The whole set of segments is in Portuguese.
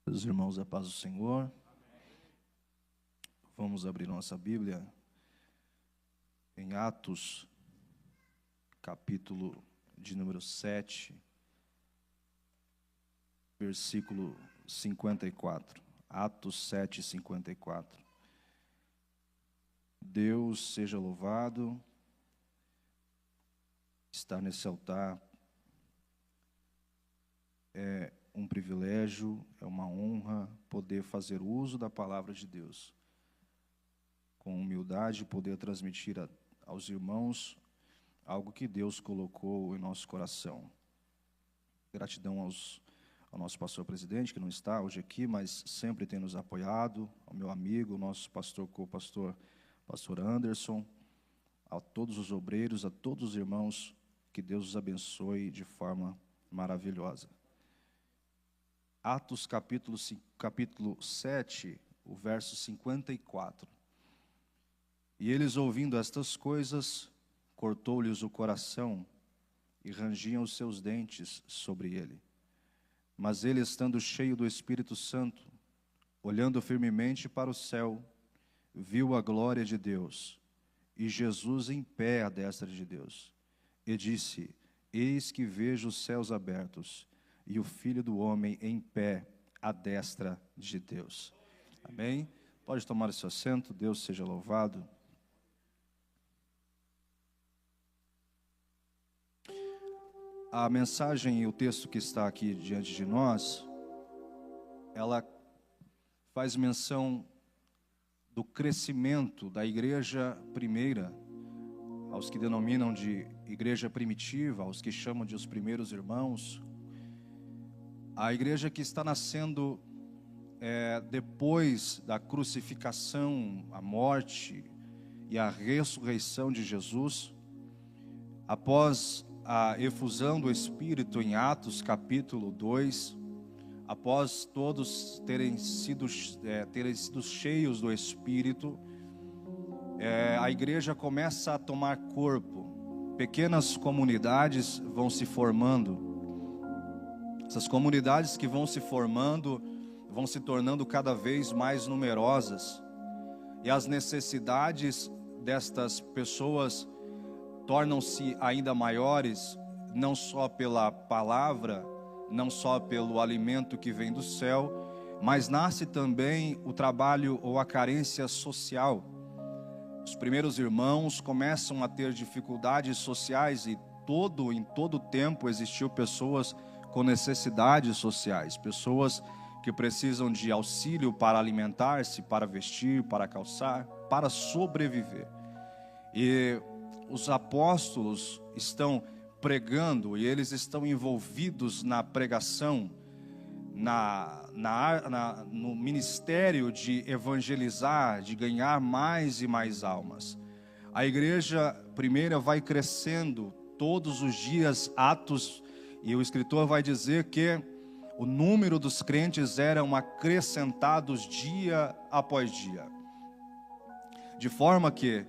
Meus irmãos, a paz do Senhor. Vamos abrir nossa Bíblia em Atos, capítulo de número 7, versículo 54. Atos 7, 54. Deus seja louvado. Estar nesse altar é um privilégio, é uma honra poder fazer uso da palavra de Deus. Com humildade, poder transmitir aos irmãos algo que Deus colocou em nosso coração. Gratidão ao nosso pastor presidente, que não está hoje aqui, mas sempre tem nos apoiado, ao meu amigo, nosso pastor co-pastor, pastor Anderson, a todos os obreiros, a todos os irmãos, que Deus os abençoe de forma maravilhosa. Atos capítulo 7, o verso 54. E eles, ouvindo estas coisas, cortou-lhes o coração e rangiam os seus dentes sobre ele. Mas ele, estando cheio do Espírito Santo, olhando firmemente para o céu, viu a glória de Deus e Jesus em pé à destra de Deus. E disse: Eis que vejo os céus abertos e o Filho do Homem em pé à destra de Deus. Amém? Pode tomar o seu assento, Deus seja louvado. A mensagem e o texto que está aqui diante de nós, ela faz menção do crescimento da igreja primeira, aos que denominam de igreja primitiva, aos que chamam de os primeiros irmãos. A igreja que está nascendo depois da crucificação, a morte e a ressurreição de Jesus, após a efusão do Espírito em Atos capítulo 2, após todos terem sido cheios do Espírito, a igreja começa a tomar corpo. Pequenas comunidades vão se formando. Essas comunidades que vão se formando, vão se tornando cada vez mais numerosas. E as necessidades destas pessoas tornam-se ainda maiores, não só pela palavra, não só pelo alimento que vem do céu, mas nasce também o trabalho ou a carência social. Os primeiros irmãos começam a ter dificuldades sociais e em todo tempo existiu pessoas com necessidades sociais, pessoas que precisam de auxílio para alimentar-se, para vestir, para calçar, para sobreviver. E os apóstolos estão pregando e eles estão envolvidos na pregação, no ministério de evangelizar, de ganhar mais e mais almas. A igreja primeira vai crescendo todos os dias. Atos, e o escritor vai dizer que o número dos crentes eram acrescentados dia após dia. De forma que,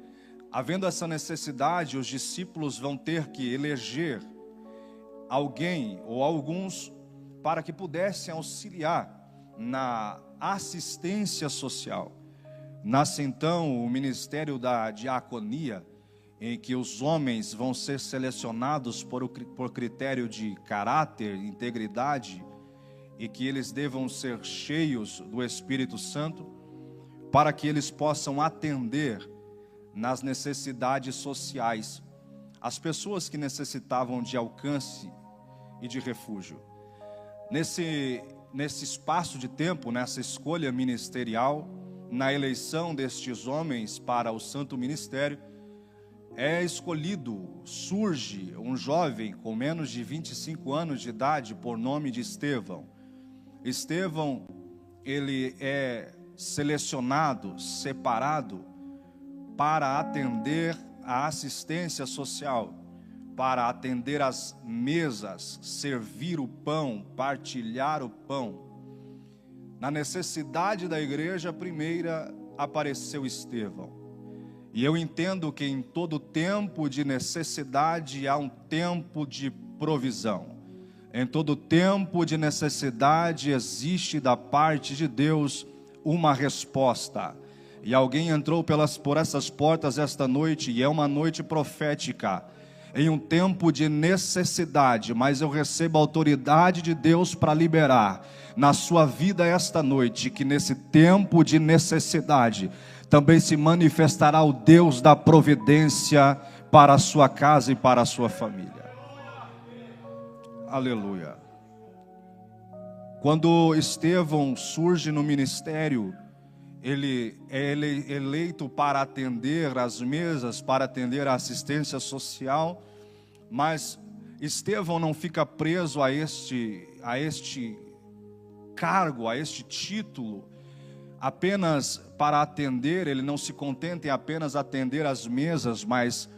havendo essa necessidade, os discípulos vão ter que eleger alguém ou alguns para que pudessem auxiliar na assistência social. Nasce então o ministério da diaconia, em que os homens vão ser selecionados por critério de caráter, integridade, e que eles devam ser cheios do Espírito Santo, para que eles possam atender nas necessidades sociais, as pessoas que necessitavam de alcance e de refúgio. Nesse espaço de tempo, nessa escolha ministerial, na eleição destes homens para o santo ministério, surge um jovem com menos de 25 anos de idade, por nome de Estevão. Estevão, ele é selecionado, separado, para atender a assistência social, para atender as mesas, servir o pão, partilhar o pão. Na necessidade da igreja primeira apareceu Estevão. E eu entendo que em todo tempo de necessidade há um tempo de provisão. Em todo tempo de necessidade existe da parte de Deus uma resposta. E alguém entrou por essas portas esta noite, e é uma noite profética, em um tempo de necessidade, mas eu recebo a autoridade de Deus para liberar na sua vida esta noite, que nesse tempo de necessidade também se manifestará o Deus da providência para a sua casa e para a sua família. Aleluia. Quando Estevão surge no ministério, ele é eleito para atender as mesas, para atender a assistência social, mas Estevão não fica preso a este cargo, a este título, apenas para atender. Ele não se contenta em apenas atender as mesas, mas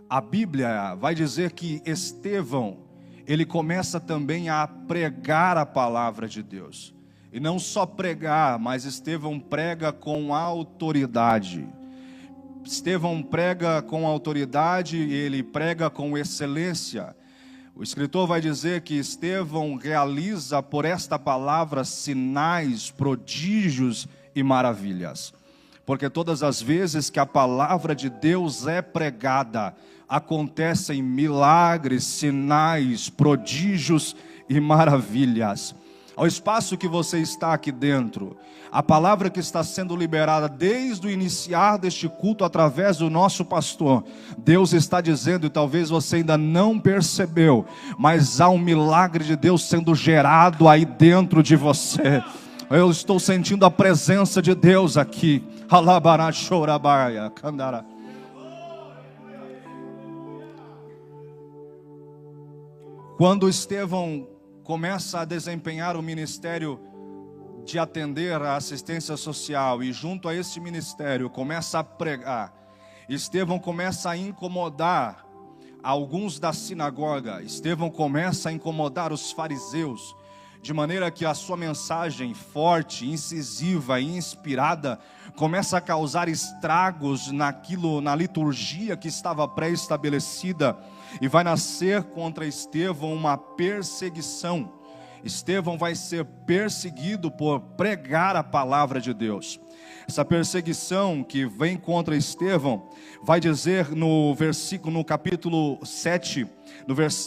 a Bíblia vai dizer que Estevão, ele começa também a pregar a palavra de Deus. E não só pregar, mas Estevão prega com autoridade. Estevão prega com autoridade e ele prega com excelência. O escritor vai dizer que Estevão realiza por esta palavra sinais, prodígios e maravilhas. Porque todas as vezes que a palavra de Deus é pregada, acontecem milagres, sinais, prodígios e maravilhas. Ao espaço que você está aqui dentro, a palavra que está sendo liberada desde o iniciar deste culto através do nosso pastor, Deus está dizendo, e talvez você ainda não percebeu, mas há um milagre de Deus sendo gerado aí dentro de você. Eu estou sentindo a presença de Deus aqui. Quando Estevão começa a desempenhar o ministério de atender a assistência social, e junto a esse ministério começa a pregar, Estevão começa a incomodar alguns da sinagoga. Estevão começa a incomodar os fariseus, de maneira que a sua mensagem forte, incisiva e inspirada começa a causar estragos na liturgia que estava pré-estabelecida, e vai nascer contra Estevão uma perseguição. Estevão vai ser perseguido por pregar a palavra de Deus. Essa perseguição que vem contra Estevão vai dizer no capítulo 7,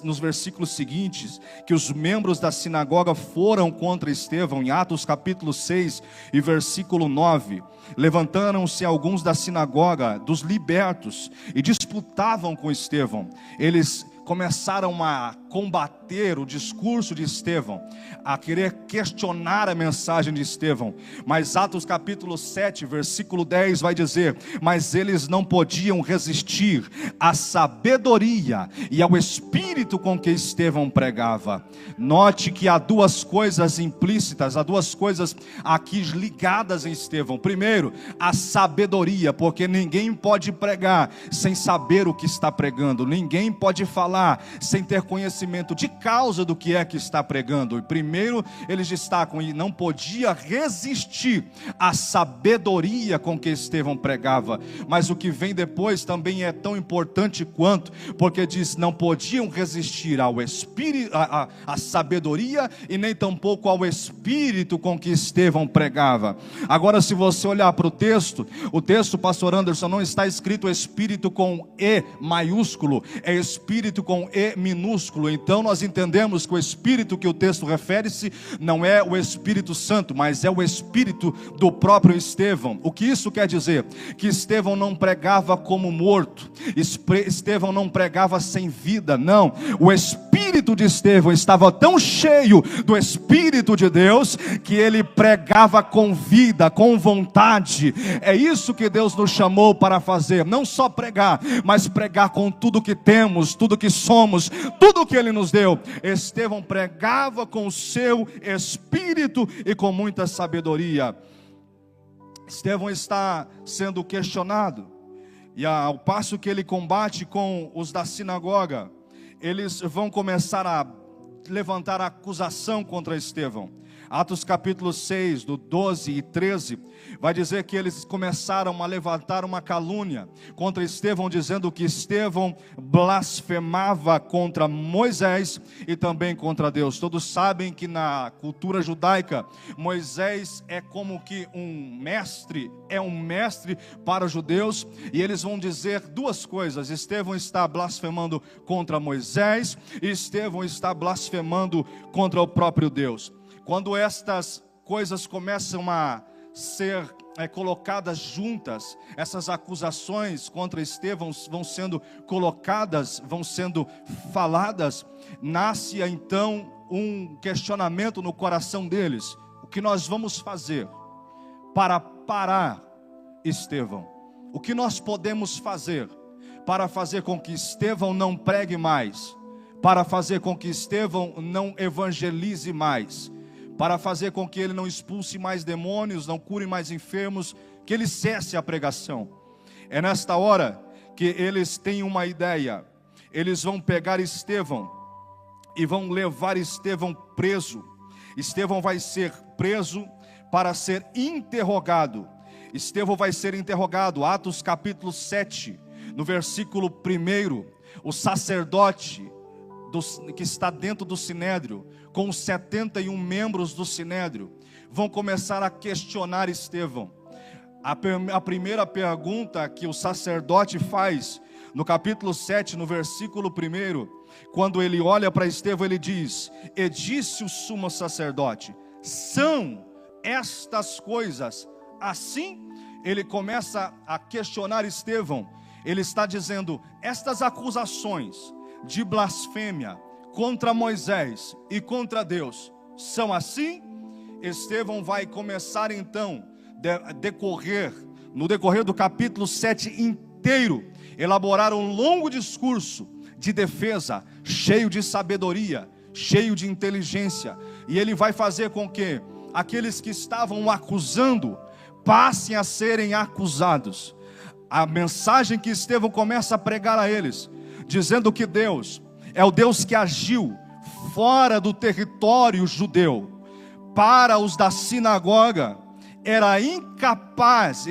nos versículos seguintes, que os membros da sinagoga foram contra Estevão. Em Atos capítulo 6 e versículo 9, levantaram-se alguns da sinagoga dos libertos e disputavam com Estevão. Eles começaram a combater o discurso de Estevão, a querer questionar a mensagem de Estevão. Mas Atos capítulo 7, versículo 10 vai dizer: mas eles não podiam resistir à sabedoria e ao espírito com que Estevão pregava. Note que há duas coisas implícitas, há duas coisas aqui ligadas em Estevão. Primeiro, a sabedoria, porque ninguém pode pregar sem saber o que está pregando. Ninguém pode falar sem ter conhecimento de causa do que é que está pregando. E primeiro eles destacam: e não podia resistir à sabedoria com que Estevão pregava. Mas o que vem depois também é tão importante quanto, porque diz: não podiam resistir ao espírito, à sabedoria, e nem tampouco ao espírito com que Estevão pregava. Agora, se você olhar para o texto, pastor Anderson, não está escrito espírito com E maiúsculo, é espírito com E minúsculo. Então nós entendemos que o espírito que o texto refere-se não é o Espírito Santo, mas é o espírito do próprio Estevão. O que isso quer dizer? Que Estevão não pregava como morto, Estevão não pregava sem vida, não. O espírito de Estevão estava tão cheio do Espírito de Deus que ele pregava com vida, com vontade. É isso que Deus nos chamou para fazer, não só pregar, mas pregar com tudo que temos, tudo que somos, tudo que Ele nos deu. Estevão pregava com o seu espírito e com muita sabedoria. Estevão está sendo questionado, e ao passo que ele combate com os da sinagoga, eles vão começar a levantar a acusação contra Estevão. Atos capítulo 6, do 12 e 13, vai dizer que eles começaram a levantar uma calúnia contra Estevão, dizendo que Estevão blasfemava contra Moisés e também contra Deus. Todos sabem que na cultura judaica, Moisés é como que um mestre para os judeus, e eles vão dizer duas coisas: Estevão está blasfemando contra Moisés e Estevão está blasfemando contra o próprio Deus. Quando estas coisas começam a ser colocadas juntas, essas acusações contra Estevão vão sendo colocadas, vão sendo faladas, nasce então um questionamento no coração deles: o que nós vamos fazer para parar Estevão? O que nós podemos fazer para fazer com que Estevão não pregue mais, para fazer com que Estevão não evangelize mais, para fazer com que ele não expulse mais demônios, não cure mais enfermos, que ele cesse a pregação? É nesta hora que eles têm uma ideia. Eles vão pegar Estevão e vão levar Estevão preso. Estevão vai ser preso para ser interrogado. Estevão vai ser interrogado. Atos capítulo 7, no versículo 1, o sacerdote que está dentro do Sinédrio, com os 71 membros do Sinédrio, vão começar a questionar Estevão. A primeira pergunta que o sacerdote faz, no capítulo 7, no versículo 1, quando ele olha para Estevão, ele diz: e disse o sumo sacerdote, são estas coisas assim? Ele começa a questionar Estevão. Ele está dizendo: estas acusações de blasfêmia contra Moisés e contra Deus são assim? Estevão vai começar então, no decorrer do capítulo 7 inteiro, elaborar um longo discurso de defesa, cheio de sabedoria, cheio de inteligência. E ele vai fazer com que aqueles que estavam o acusando passem a serem acusados. A mensagem que Estevão começa a pregar a eles, dizendo que Deus é o Deus que agiu fora do território judeu. Para os da sinagoga, era incapaz,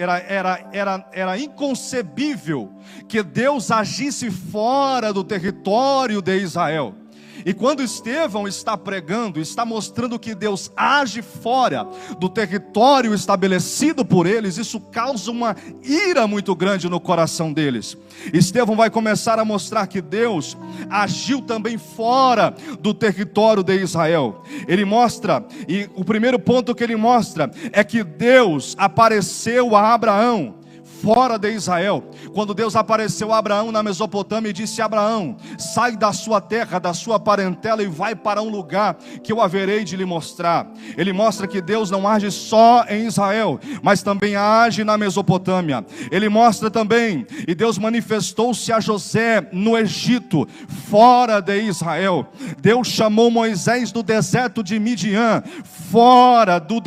era inconcebível que Deus agisse fora do território de Israel. E quando Estevão está pregando, está mostrando que Deus age fora do território estabelecido por eles, isso causa uma ira muito grande no coração deles. Estevão vai começar a mostrar que Deus agiu também fora do território de Israel. Ele mostra, e o primeiro ponto que ele mostra é que Deus apareceu a Abraão fora de Israel. Quando Deus apareceu a Abraão na Mesopotâmia e disse: Abraão, sai da sua terra, da sua parentela e vai para um lugar que eu haverei de lhe mostrar. Ele mostra que Deus não age só em Israel, mas também age na Mesopotâmia. Ele mostra também, e Deus manifestou-se a José no Egito, fora de Israel. Deus chamou Moisés do deserto de Midian, fora do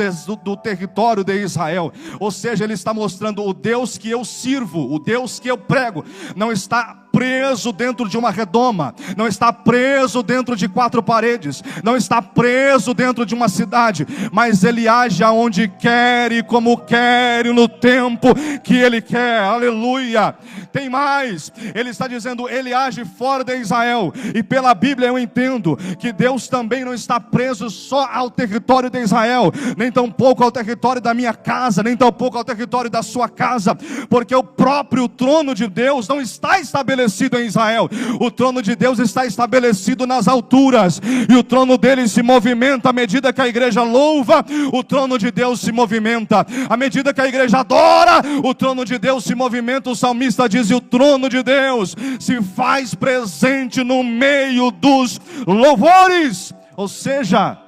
território de Israel. Ou seja, ele está mostrando: o Deus que eu sirvo, o Deus que eu prego, não está preso dentro de uma redoma, não está preso dentro de 4 paredes, não está preso dentro de uma cidade, mas Ele age aonde quer e como quer e no tempo que Ele quer. Aleluia! Tem mais, Ele está dizendo: Ele age fora de Israel. E pela Bíblia eu entendo que Deus também não está preso só ao território de Israel, nem tampouco ao território da minha casa, nem tampouco ao território da sua casa, porque o próprio trono de Deus não está estabelecido em Israel. O trono de Deus está estabelecido nas alturas, e o trono dele se movimenta à medida que a igreja louva. O trono de Deus se movimenta à medida que a igreja adora. O trono de Deus se movimenta. O salmista diz: e o trono de Deus se faz presente no meio dos louvores. Ou seja,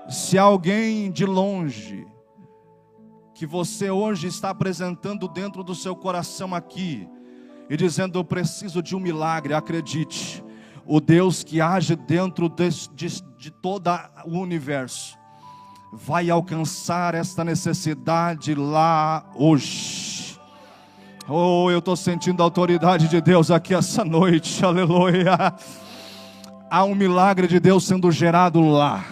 se alguém de longe, que você hoje está apresentando dentro do seu coração aqui, e dizendo: eu preciso de um milagre, acredite, o Deus que age dentro de todo o universo vai alcançar esta necessidade lá hoje. Oh, eu estou sentindo a autoridade de Deus aqui essa noite, aleluia. Há um milagre de Deus sendo gerado lá.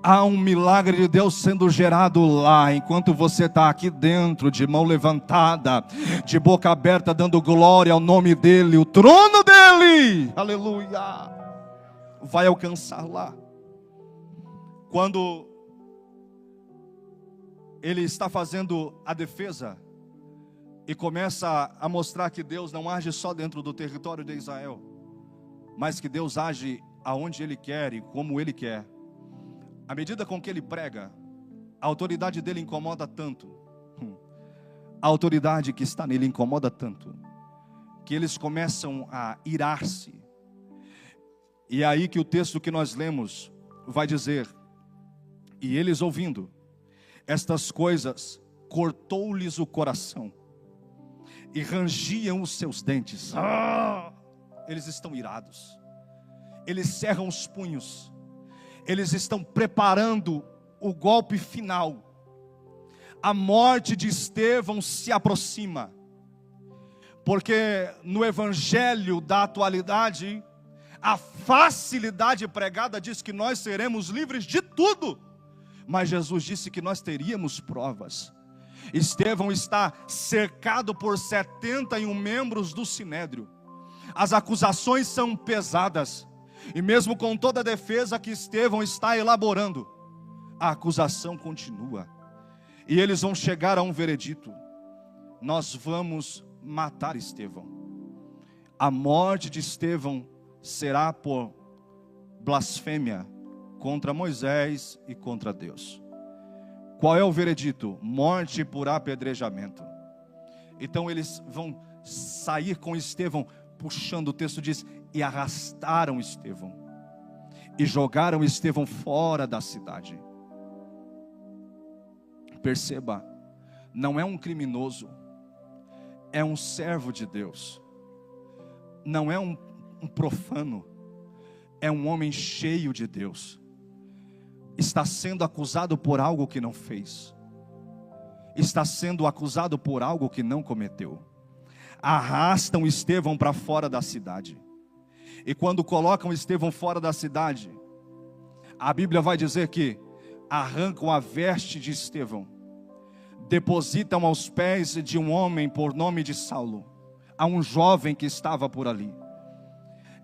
Há um milagre de Deus sendo gerado lá, enquanto você está aqui dentro, de mão levantada, de boca aberta, dando glória ao nome dEle, o trono dEle, aleluia, vai alcançar lá. Quando ele está fazendo a defesa e começa a mostrar que Deus não age só dentro do território de Israel, mas que Deus age aonde Ele quer e como Ele quer. À medida com que ele prega, a autoridade dele incomoda tanto, a autoridade que está nele incomoda tanto, que eles começam a irar-se. E é aí que o texto que nós lemos vai dizer: e eles ouvindo estas coisas, cortou-lhes o coração, e rangiam os seus dentes. Eles estão irados, eles cerram os punhos, eles estão preparando o golpe final. A morte de Estevão se aproxima, porque no evangelho da atualidade, a facilidade pregada diz que nós seremos livres de tudo, mas Jesus disse que nós teríamos provas. Estevão está cercado por 71 membros do Sinédrio. As acusações são pesadas, e mesmo com toda a defesa que Estevão está elaborando, a acusação continua. E eles vão chegar a um veredito: nós vamos matar Estevão. A morte de Estevão será por blasfêmia contra Moisés e contra Deus. Qual é o veredito? Morte por apedrejamento. Então eles vão sair com Estevão, puxando, o texto diz, e arrastaram Estevão, e jogaram Estevão fora da cidade. Perceba, não é um criminoso, é um servo de Deus. Não é um profano, é um homem cheio de Deus. Está sendo acusado por algo que não fez, está sendo acusado por algo que não cometeu. Arrastam Estevão para fora da cidade. E quando colocam Estevão fora da cidade, a Bíblia vai dizer que arrancam a veste de Estevão, depositam aos pés de um homem por nome de Saulo, a um jovem que estava por ali.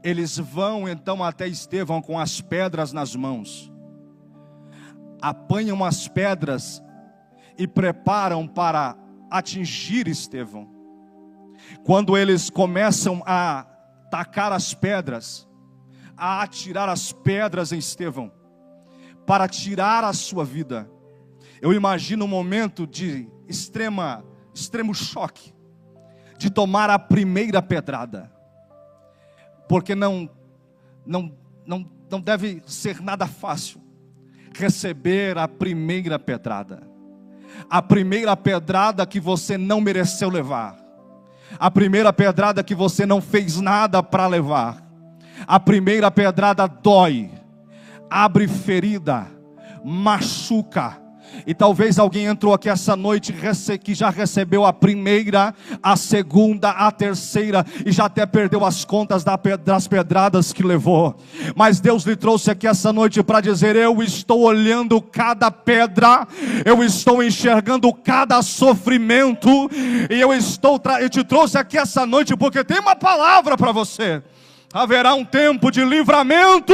Eles vão então até Estevão com as pedras nas mãos, apanham as pedras e preparam para atingir Estevão. Quando eles começam a tacar as pedras, a atirar as pedras em Estevão, para tirar a sua vida, eu imagino um momento de extremo choque, de tomar a primeira pedrada, porque não deve ser nada fácil receber a primeira pedrada que você não mereceu levar, a primeira pedrada que você não fez nada para levar. A primeira pedrada dói, abre ferida, machuca. E talvez alguém entrou aqui essa noite que já recebeu a primeira, a segunda, a terceira, e já até perdeu as contas das pedradas que levou. Mas Deus lhe trouxe aqui essa noite para dizer: eu estou olhando cada pedra, eu estou enxergando cada sofrimento, e eu te trouxe aqui essa noite porque tem uma palavra para você. Haverá um tempo de livramento.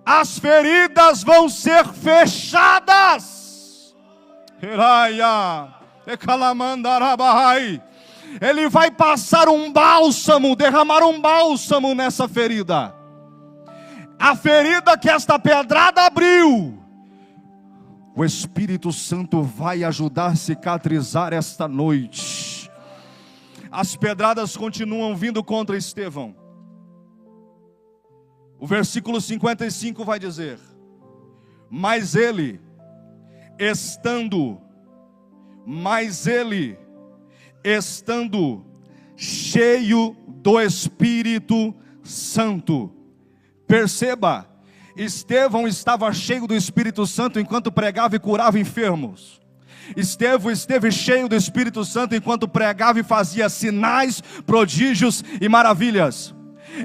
As feridas vão ser fechadas. Ele vai passar um bálsamo, derramar um bálsamo nessa ferida. A ferida que esta pedrada abriu, o Espírito Santo vai ajudar a cicatrizar esta noite. As pedradas continuam vindo contra Estevão. O versículo 55 vai dizer: mas ele estando cheio do Espírito Santo. Perceba, Estevão estava cheio do Espírito Santo enquanto pregava e curava enfermos. Estevão esteve cheio do Espírito Santo enquanto pregava e fazia sinais, prodígios e maravilhas.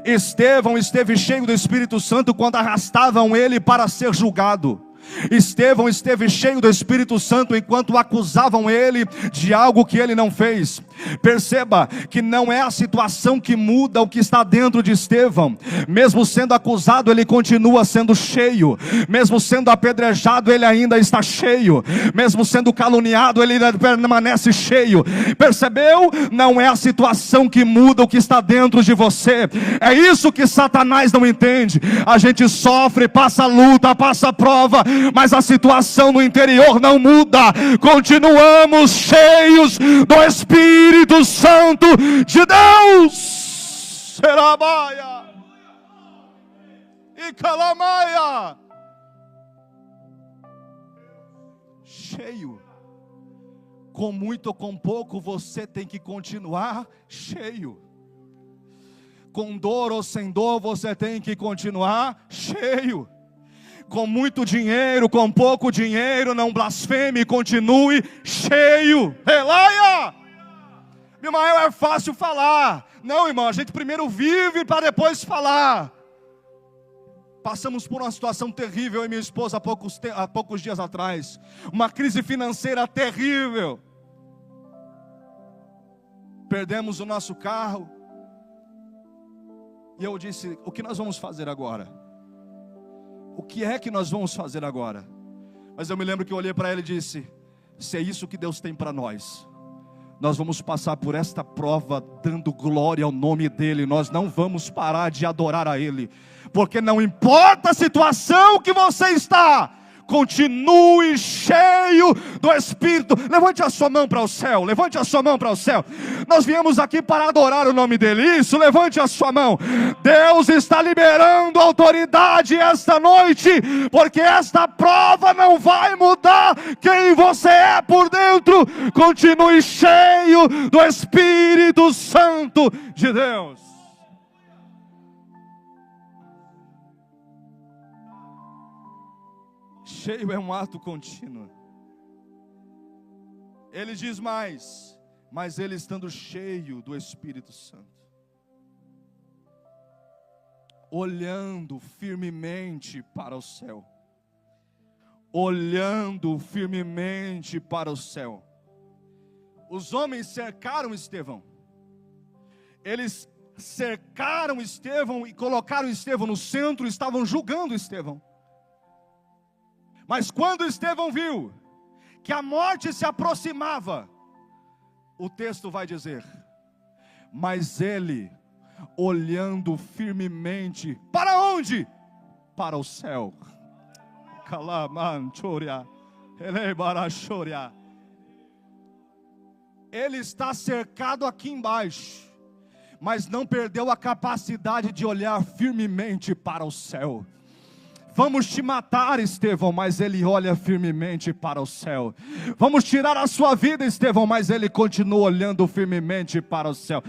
Estevão esteve cheio do Espírito Santo quando arrastavam ele para ser julgado. Estevão esteve cheio do Espírito Santo enquanto acusavam ele de algo que ele não fez. Perceba que não é a situação que muda o que está dentro de Estevão. Mesmo sendo acusado, ele continua sendo cheio. Mesmo sendo apedrejado, ele ainda está cheio. Mesmo sendo caluniado, ele ainda permanece cheio. Percebeu? Não é a situação que muda o que está dentro de você. É isso que Satanás não entende. A gente sofre, passa luta, passa prova, mas a situação no interior não muda. Continuamos cheios do Espírito Santo de Deus. Serabaia e Calamaia. Cheio. Com muito ou com pouco, você tem que continuar cheio. Com dor ou sem dor, você tem que continuar cheio. Com muito dinheiro, com pouco dinheiro, não blasfeme, continue cheio. Relaia! Meu irmão, é fácil falar. Não, irmão, a gente primeiro vive para depois falar. Passamos por uma situação terrível, eu e minha esposa, há poucos dias atrás. Uma crise financeira terrível. Perdemos o nosso carro. E eu disse, o que nós vamos fazer agora? O que é que nós vamos fazer agora? Mas eu me lembro que eu olhei para ela e disse, se é isso que Deus tem para nós vamos passar por esta prova dando glória ao nome dEle. Nós não vamos parar de adorar a Ele, porque não importa a situação que você está, continue cheio do Espírito. Levante a sua mão para o céu, levante a sua mão para o céu. Nós viemos aqui para adorar o nome dEle. Isso, levante a sua mão. Deus está liberando autoridade esta noite, porque esta prova não vai mudar quem você é por dentro. Continue cheio do Espírito Santo de Deus. Cheio é um ato contínuo. Ele diz mais, mas ele estando cheio do Espírito Santo, olhando firmemente para o céu, olhando firmemente para o céu. Os homens cercaram Estevão. Eles cercaram Estevão e colocaram Estevão no centro, estavam julgando Estevão. Mas quando Estevão viu que a morte se aproximava, o texto vai dizer, mas ele, olhando firmemente, para onde? Para o céu. Ele está cercado aqui embaixo, mas não perdeu a capacidade de olhar firmemente para o céu. Vamos te matar, Estevão, mas ele olha firmemente para o céu. Vamos tirar a sua vida, Estevão, mas ele continua olhando firmemente para o céu.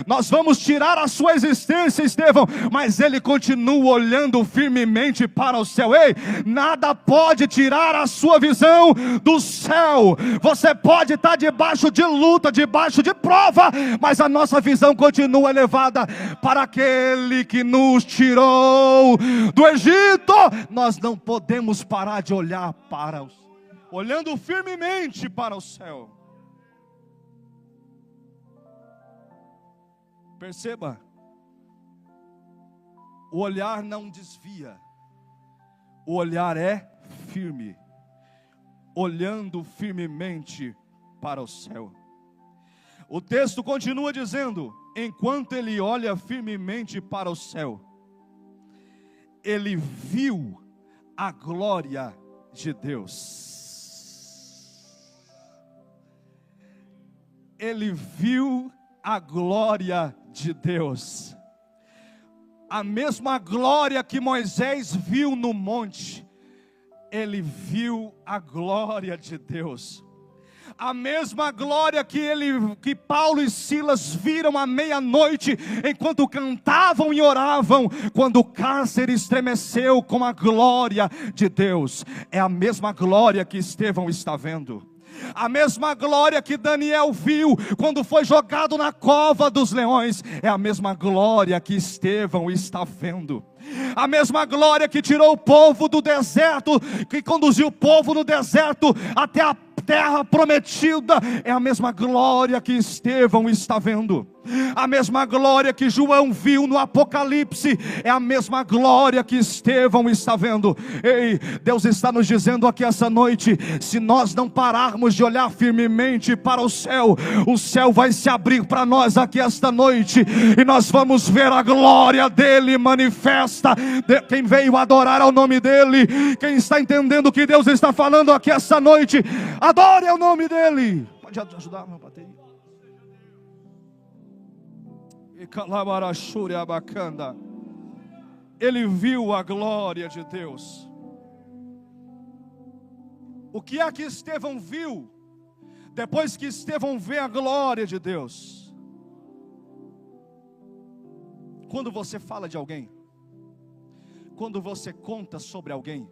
Nós vamos tirar a sua existência, Estevão, mas ele continua olhando firmemente para o céu. Ei, nada pode tirar a sua visão do céu. Você pode estar debaixo de luta, debaixo de prova, mas a nossa visão continua elevada para aquele que nos tirou do Egito. Nós não podemos parar de olhar para os, olhando firmemente para o céu. Perceba, o olhar não desvia, o olhar é firme, olhando firmemente para o céu. O texto continua dizendo, enquanto ele olha firmemente para o céu, ele viu a glória de Deus. Ele viu a glória de Deus. A mesma glória que Moisés viu no monte, ele viu a glória de Deus. A mesma glória que Paulo e Silas viram à meia-noite, enquanto cantavam e oravam, quando o cárcere estremeceu com a glória de Deus. É a mesma glória que Estevão está vendo. A mesma glória que Daniel viu quando foi jogado na cova dos leões, é a mesma glória que Estevão está vendo. A mesma glória que tirou o povo do deserto, que conduziu o povo no deserto até a terra prometida, é a mesma glória que Estevão está vendo. A mesma glória que João viu no Apocalipse, é a mesma glória que Estevão está vendo. Ei, Deus está nos dizendo aqui essa noite, se nós não pararmos de olhar firmemente para o céu vai se abrir para nós aqui esta noite, e nós vamos ver a glória dele manifesta. Quem veio adorar ao nome dele, quem está entendendo o que Deus está falando aqui esta noite, adore ao nome dele. Pode ajudar, meu bateria? Ele viu a glória de Deus. O que é que Estevão viu depois que Estevão vê a glória de Deus? Quando você fala de alguém, quando você conta sobre alguém,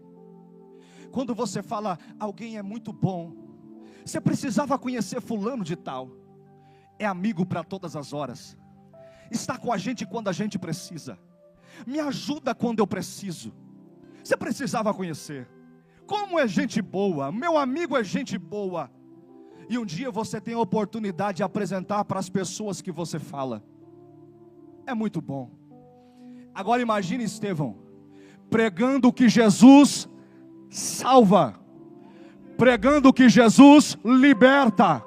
quando você fala, alguém é muito bom, você precisava conhecer fulano de tal, é amigo para todas as horas, está com a gente quando a gente precisa, me ajuda quando eu preciso. Você precisava conhecer, como é gente boa, meu amigo é gente boa. E um dia você tem a oportunidade de apresentar para as pessoas que você fala, é muito bom. Agora imagine Estevão, pregando que Jesus salva, pregando que Jesus liberta,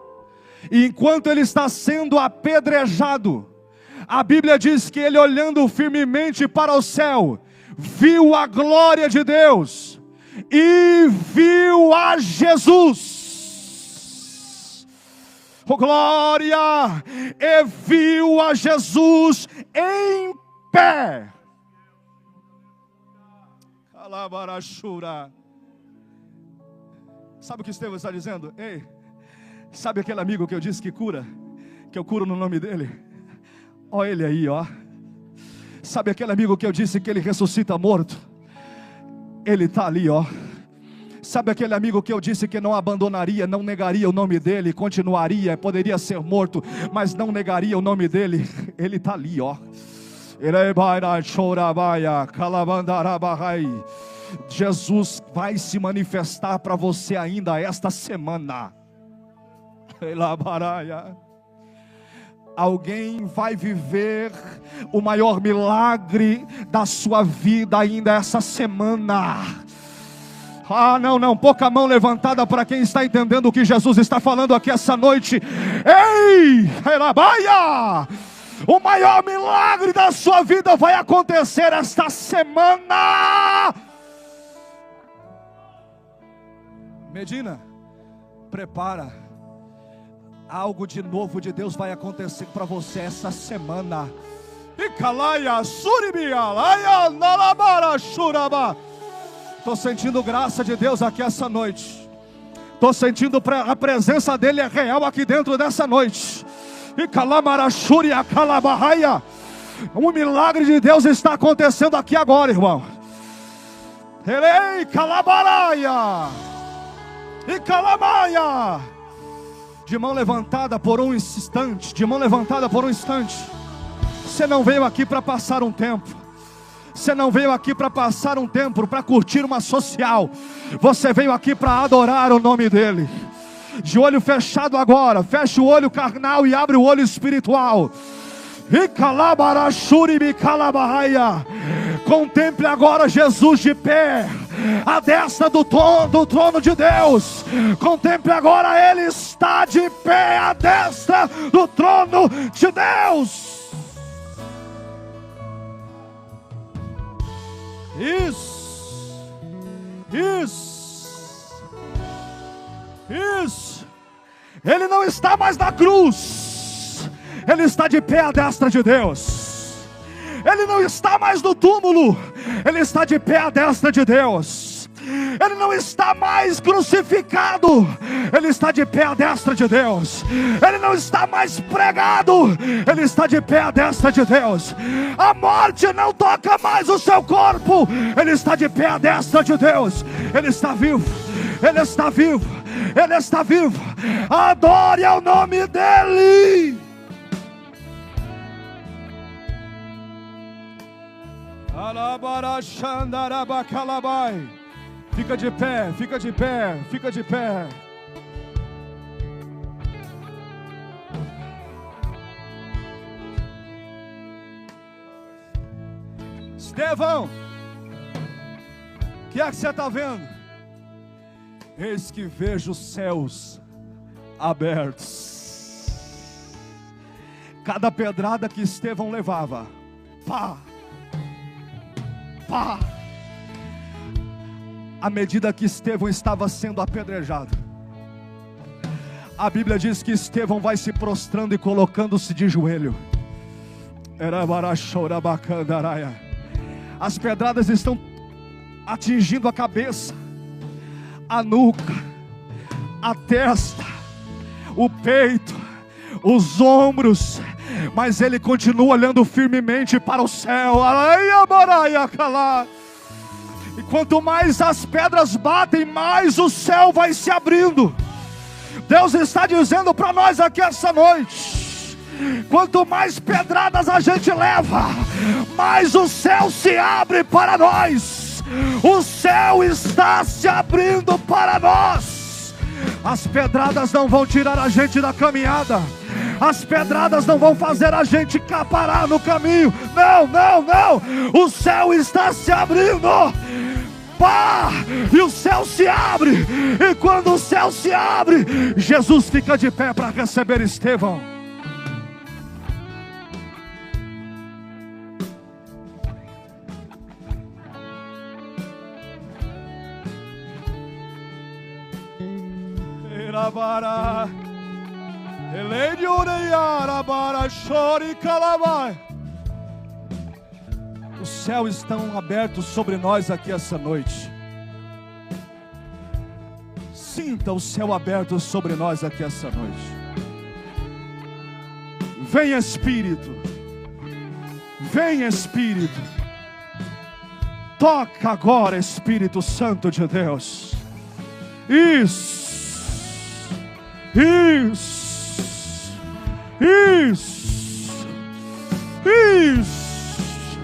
e enquanto ele está sendo apedrejado, a Bíblia diz que ele, olhando firmemente para o céu, viu a glória de Deus e viu a Jesus. Oh, glória! E viu a Jesus em pé. Sabe o que Estevão está dizendo? Ei, sabe aquele amigo que eu disse que cura, que eu curo no nome dele? Ó ele aí, ó. Sabe aquele amigo que eu disse que ele ressuscita morto? Ele está ali, ó. Sabe aquele amigo que eu disse que não abandonaria, não negaria o nome dele, continuaria, poderia ser morto, mas não negaria o nome dele? Ele está ali, ó. Jesus vai se manifestar para você ainda esta semana. Alguém vai viver o maior milagre da sua vida ainda essa semana. Ah, não, pouca mão levantada para quem está entendendo o que Jesus está falando aqui essa noite. Ei, Elabaia! O maior milagre da sua vida vai acontecer esta semana. Medina, prepara. Algo de novo de Deus vai acontecer para você essa semana. Estou sentindo graça de Deus aqui essa noite. Estou sentindo a presença dele é real aqui dentro dessa noite. Um milagre de Deus está acontecendo aqui agora, irmão. De mão levantada por um instante, de mão levantada por um instante. Você não veio aqui para passar um tempo. Você não veio aqui para passar um tempo, para curtir uma social. Você veio aqui para adorar o nome dele. De olho fechado agora, fecha o olho carnal e abre o olho espiritual. Contemple agora Jesus de pé, à destra do trono de Deus. Contemple agora, ele está de pé à destra do trono de Deus. Isso. Ele não está mais na cruz, ele está de pé à destra de Deus. Ele não está mais no túmulo, ele está de pé à destra de Deus. Ele não está mais crucificado, ele está de pé à destra de Deus. Ele não está mais pregado, ele está de pé à destra de Deus. A morte não toca mais o seu corpo, ele está de pé à destra de Deus. Ele está vivo, ele está vivo. Ele está vivo. Adore ao nome dEle. Fica de pé, fica de pé, fica de pé. Estevão, o que é que você está vendo? Eis que vejo os céus abertos. Cada pedrada que Estevão levava, pá, pá, à medida que Estevão estava sendo apedrejado, a Bíblia diz que Estevão vai se prostrando e colocando-se de joelho. As pedradas estão atingindo a cabeça, a nuca, a testa, o peito, os ombros, mas ele continua olhando firmemente para o céu. E quanto mais as pedras batem, mais o céu vai se abrindo. Deus está dizendo para nós aqui essa noite: quanto mais pedradas a gente leva, mais o céu se abre para nós. O céu está se abrindo para nós. As pedradas não vão tirar a gente da caminhada. As pedradas não vão fazer a gente parar no caminho. Não, não, não. O céu está se abrindo. Pá! E o céu se abre. E quando o céu se abre, Jesus fica de pé para receber Estevão. Os céus estão abertos sobre nós aqui essa noite. Sinta o céu aberto sobre nós aqui essa noite. Vem Espírito, vem Espírito. Toca agora, Espírito Santo de Deus. Isso. Isso, isso, isso.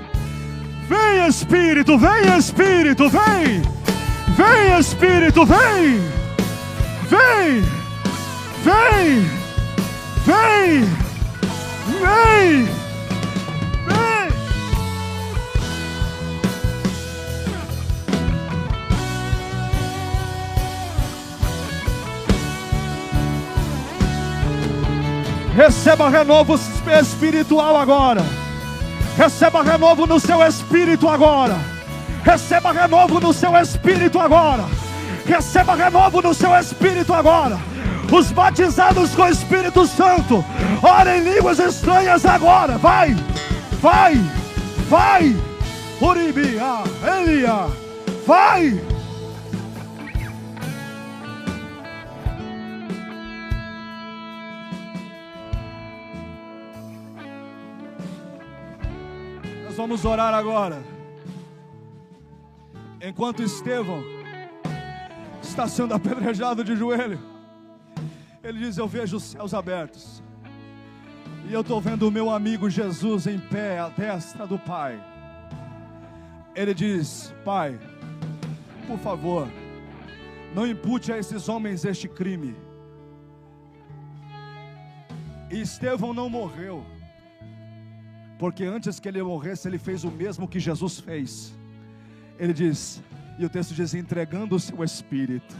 Vem Espírito, vem Espírito, vem. Vem Espírito, vem. Vem, vem, vem, vem, vem. Receba renovo espiritual agora. Receba renovo no seu espírito agora. Receba renovo no seu espírito agora. Receba renovo no seu espírito agora. Os batizados com o Espírito Santo, orem em línguas estranhas agora. Vai, vai, vai. Uribia, Elia, vai. Vamos orar agora. Enquanto Estevão está sendo apedrejado de joelho, ele diz: eu vejo os céus abertos, e eu estou vendo o meu amigo Jesus em pé à destra do Pai. Ele diz: Pai, por favor, não impute a esses homens este crime. E Estevão não morreu, porque antes que ele morresse, ele fez o mesmo que Jesus fez. Ele diz, e o texto diz, entregando o seu espírito.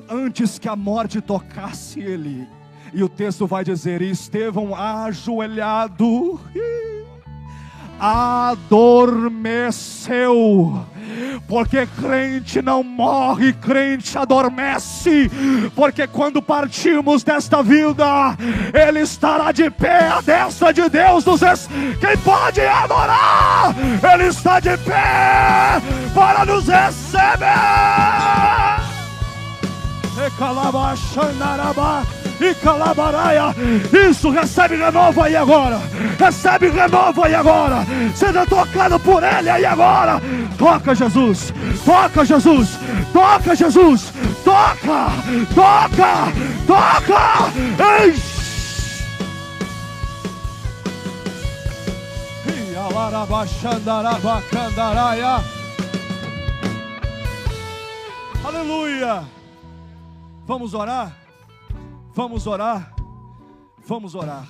Antes que a morte tocasse ele. E o texto vai dizer, e Estevão ajoelhado, adormeceu. Porque crente não morre, crente adormece. Porque quando partirmos desta vida, Ele estará de pé à destra de Deus. Quem pode adorar, Ele está de pé para nos receber. e calabaraia. Isso, recebe renovo aí agora. Recebe renovo aí agora. Seja tocado por Ele aí agora. Toca, Jesus. Toca, Jesus. Toca, Jesus. Toca. Toca. Toca. Ei. Aleluia. Vamos orar? Vamos orar? Vamos orar.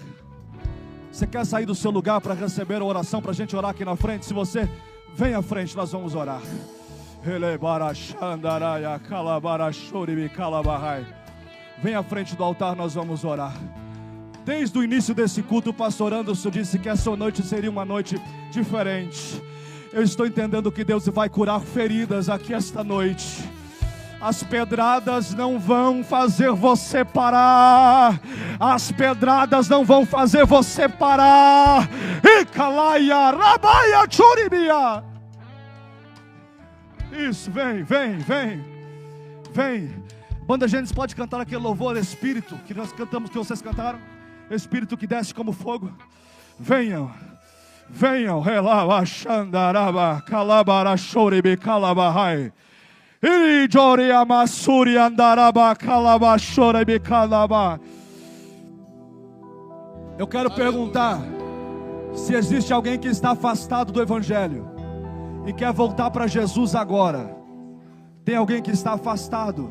Você quer sair do seu lugar para receber a oração, para a gente orar aqui na frente? Se você vem à frente, nós vamos orar. Vem à frente do altar, nós vamos orar. Desde o início desse culto, o pastor Anderson disse que essa noite seria uma noite diferente. Eu estou entendendo que Deus vai curar feridas aqui esta noite. As pedradas não vão fazer você parar. As pedradas não vão fazer você parar. Icalaia, rabaia, churibia. Isso, vem. Banda Gênesis, pode cantar aquele louvor, Espírito, que nós cantamos, que vocês cantaram. Espírito que desce como fogo. Venham, relaxandaraba, calabara, choribe, calabahai. Irijori amassuri andaraba, calaba, choribe, calaba. Eu quero perguntar se existe alguém que está afastado do Evangelho e quer voltar para Jesus agora. Tem alguém que está afastado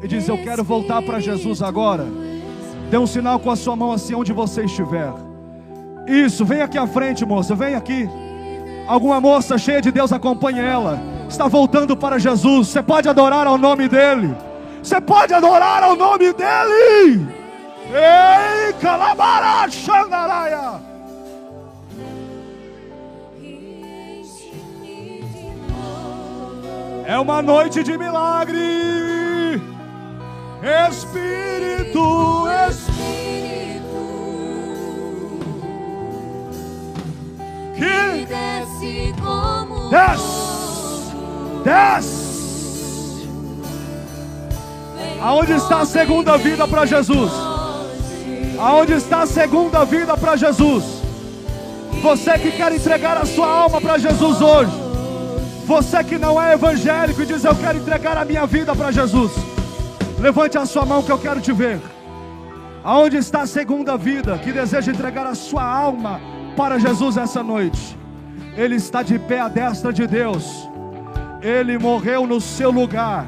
e diz: eu quero voltar para Jesus agora? Dê um sinal com a sua mão assim onde você estiver. Isso, vem aqui à frente, moça, vem aqui. Alguma moça cheia de Deus, acompanhe ela. Está voltando para Jesus. Você pode adorar ao nome dEle. Você pode adorar ao nome dEle. Ei, calabara, xandaraia. É uma noite de milagre. Espírito, que desce como desce. Aonde está a segunda vida para Jesus? Aonde está a segunda vida para Jesus? Você que quer entregar a sua alma para Jesus hoje, você que não é evangélico e diz: eu quero entregar a minha vida para Jesus, levante a sua mão que eu quero te ver. Aonde está a segunda vida que deseja entregar a sua alma para Jesus essa noite? Ele está de pé à destra de Deus. Ele morreu no seu lugar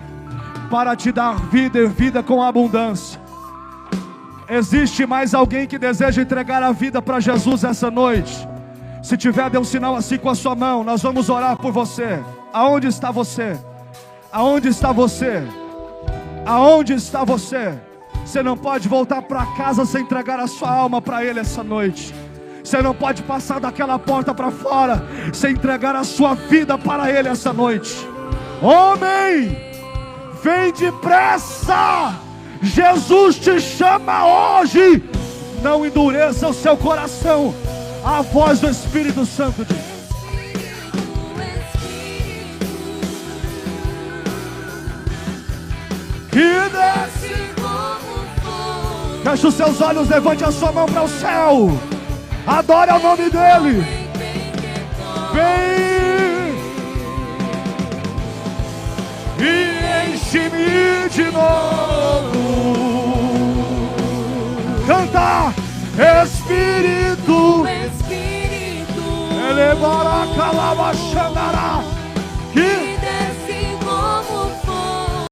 para te dar vida e vida com abundância. Existe mais alguém que deseja entregar a vida para Jesus essa noite? Se tiver, dê um sinal assim com a sua mão. Nós vamos orar por você. Aonde está você? Aonde está você? Aonde está você? Você não pode voltar para casa sem entregar a sua alma para Ele essa noite. Você não pode passar daquela porta para fora sem entregar a sua vida para Ele essa noite. Homem, vem depressa. Jesus te chama hoje. Não endureça o seu coração. A voz do Espírito Santo diz: que desce como fogo. Feche os seus olhos, levante a sua mão para o céu. Adore ao nome dEle. Vem e enche-me de novo. Canta, Espírito, elevará, calava, xandará. Que